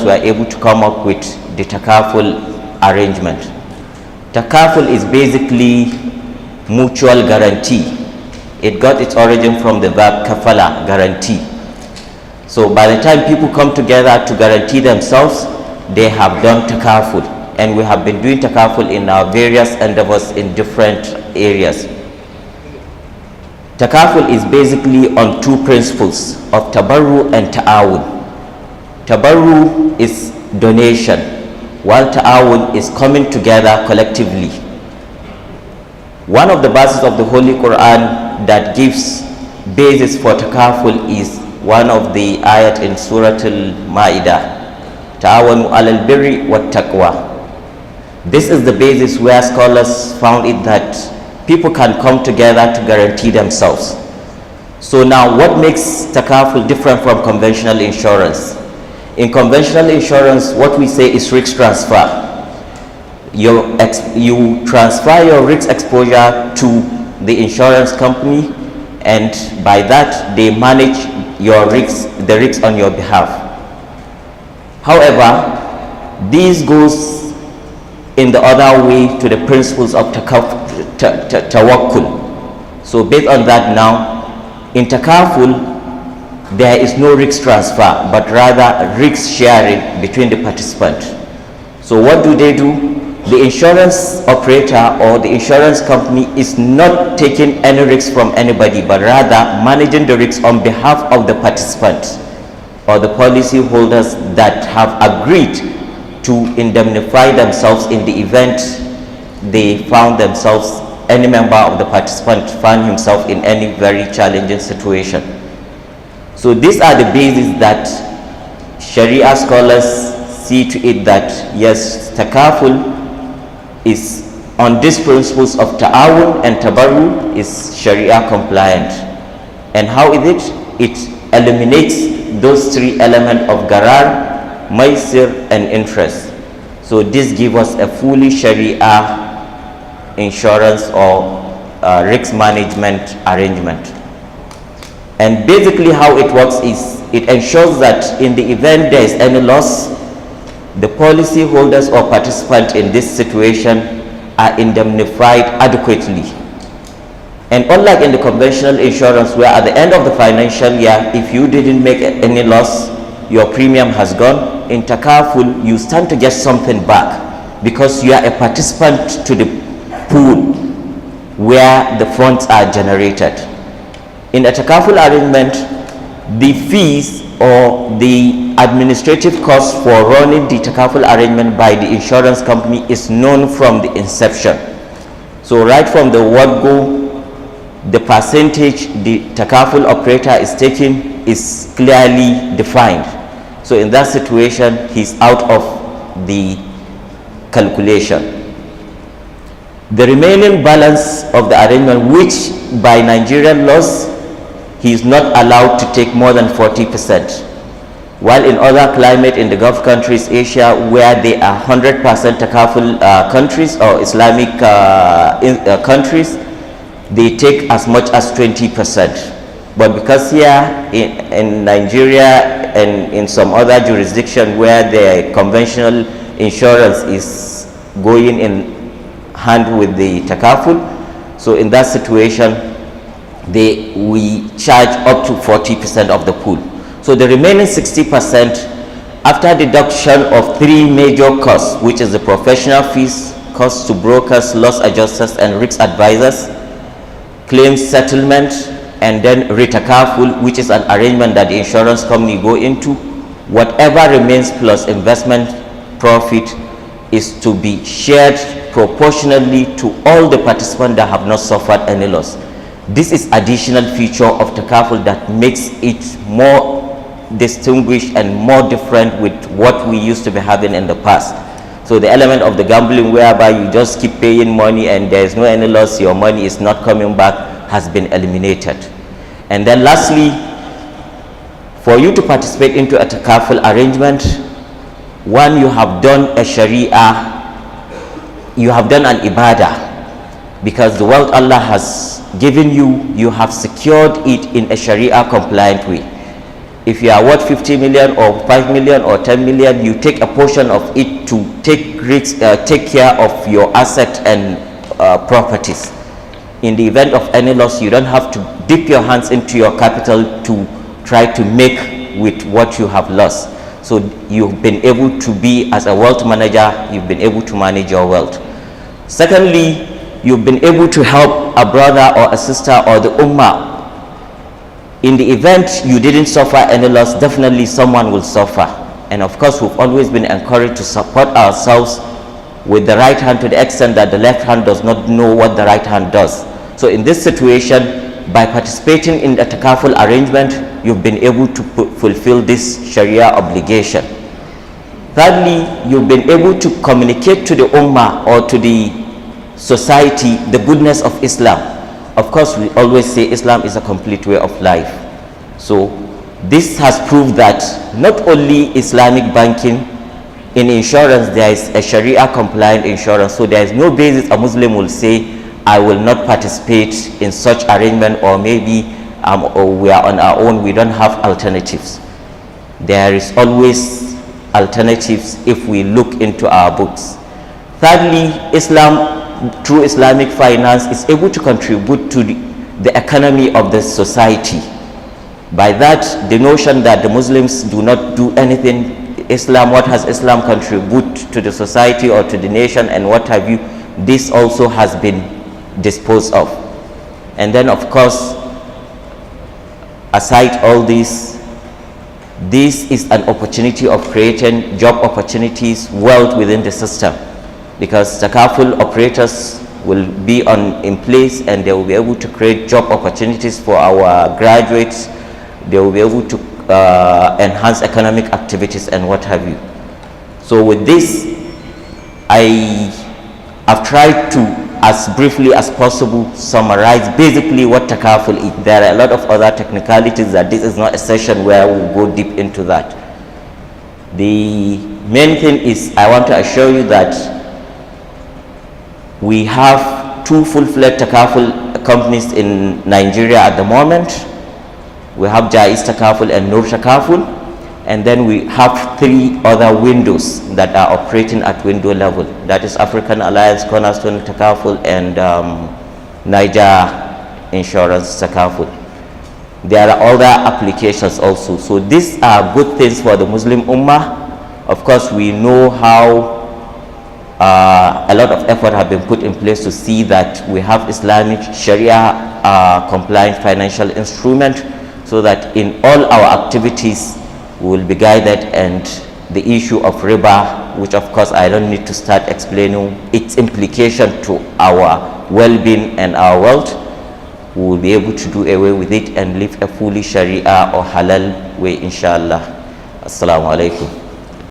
were able to come up with the TAKAFUL arrangement. TAKAFUL is basically mutual guarantee. It got its origin from the verb kafala, guarantee. So by the time people come together to guarantee themselves, they have done TAKAFUL. And we have been doing TAKAFUL in our various endeavors in different areas. TAKAFUL is basically on two principles of tabarru and ta'awun. Tabarru is donation, while ta'awun is coming together collectively. One of the verses of the Holy Quran that gives basis for TAKAFUL is one of the ayat in Surah Al-Ma'idah, Ta'awanu alal birri wat taqwa. This is the basis where scholars found it that people can come together to guarantee themselves. So now what makes TAKAFUL different from conventional insurance? In conventional insurance, what we say is risk transfer. You transfer your risk exposure to the insurance company, and by that they manage the risks on your behalf. However, this goes in the other way to the principles of tawakkul. So based on that now, in TAKAFUL, there is no risk transfer, but rather risk sharing between the participants. So what do? The insurance operator or the insurance company is not taking any risk from anybody, but rather managing the risk on behalf of the participants or the policy holders that have agreed to indemnify themselves in the event they found themselves, any member of the participant found himself in any very challenging situation. So these are the bases that Sharia scholars see to it that yes, TAKAFUL is on these principles of ta'awun, and tabarru is Sharia compliant. And how is it? It eliminates those three elements of garar, maisir, and interest. So this gives us a fully Sharia insurance or risk management arrangement. And basically how it works is it ensures that in the event there is any loss, the policy holders or participants in this situation are indemnified adequately. And unlike in the conventional insurance, where at the end of the financial year, if you didn't make any loss, your premium has gone, in TAKAFUL you stand to get something back because you are a participant to the pool where the funds are generated. In a TAKAFUL arrangement, the fees or the administrative cost for running the TAKAFUL arrangement by the insurance company is known from the inception. So right from the word go, the percentage the TAKAFUL operator is taking is clearly defined. So in that situation, he's out of the calculation. The remaining balance of the arrangement, which by Nigerian laws, he is not allowed to take more than 40%. While in other climate in the Gulf countries, Asia, where they are 100% TAKAFUL countries or Islamic countries, they take as much as 20%. But because here in Nigeria and in some other jurisdiction where the conventional insurance is going in hand with the TAKAFUL, so in that situation, we charge up to 40% of the pool. So the remaining 60%, after deduction of three major costs, which is the professional fees, costs to brokers, loss adjusters, and risk advisors, claims settlement, and then TAKAFUL, which is an arrangement that the insurance company go into, whatever remains plus investment profit is to be shared proportionally to all the participants that have not suffered any loss. This is additional feature of TAKAFUL that makes it more distinguished and more different with what we used to be having in the past. So the element of the gambling whereby you just keep paying money and there is no any loss, your money is not coming back, has been eliminated. And then lastly, for you to participate into a TAKAFUL arrangement, one, you have done a Sharia, you have done an ibadah, because the wealth Allah has given you, you have secured it in a Sharia compliant way. If you are worth 50 million or 5 million or 10 million, you take a portion of it to take care of your asset and properties. In the event of any loss, you don't have to dip your hands into your capital to try to make with what you have lost. So you've been able to be, as a wealth manager, you've been able to manage your wealth. Secondly, you've been able to help a brother or a sister or the ummah. In the event you didn't suffer any loss, definitely someone will suffer. And of course, we've always been encouraged to support ourselves with the right hand to the extent that the left hand does not know what the right hand does. So in this situation, by participating in the TAKAFUL arrangement, you've been able to fulfill this Sharia obligation. Thirdly, you've been able to communicate to the ummah or to the society the goodness of Islam. Of course, we always say Islam is a complete way of life. So this has proved that not only Islamic banking, in insurance there is a Sharia compliant insurance. So there is no basis a Muslim will say, I will not participate in such arrangement, or maybe or we are on our own, we don't have alternatives. There is always alternatives if we look into our books. Thirdly, Islam, through Islamic finance, is able to contribute to the economy of the society. By that, the notion that the Muslims do not do anything, Islam, what has Islam contribute to the society or to the nation and what have you, this also has been disposed of. And then of course, aside all this is an opportunity of creating job opportunities, wealth within the system, because TAKAFUL operators will be in place and they will be able to create job opportunities for our graduates. They will be able to enhance economic activities and what have you. So with this, I have tried to, as briefly as possible, summarize basically what TAKAFUL is. There are a lot of other technicalities that this is not a session where we'll go deep into that. The main thing is I want to assure you that we have 2 full-fledged TAKAFUL companies in Nigeria at the moment. We have Jais TAKAFUL and Annur TAKAFUL, and then we have 3 other windows that are operating at window level. That is African Alliance, Cornerstone TAKAFUL, and Niger Insurance TAKAFUL. There are other applications also. So these are good things for the Muslim Ummah. Of course, we know how a lot of effort have been put in place to see that we have Islamic Sharia compliant financial instrument, so that in all our activities we will be guided, and the issue of riba, which of course I don't need to start explaining its implication to our well-being and our wealth, we will be able to do away with it and live a fully Sharia or halal way, inshallah. Assalamu alaikum.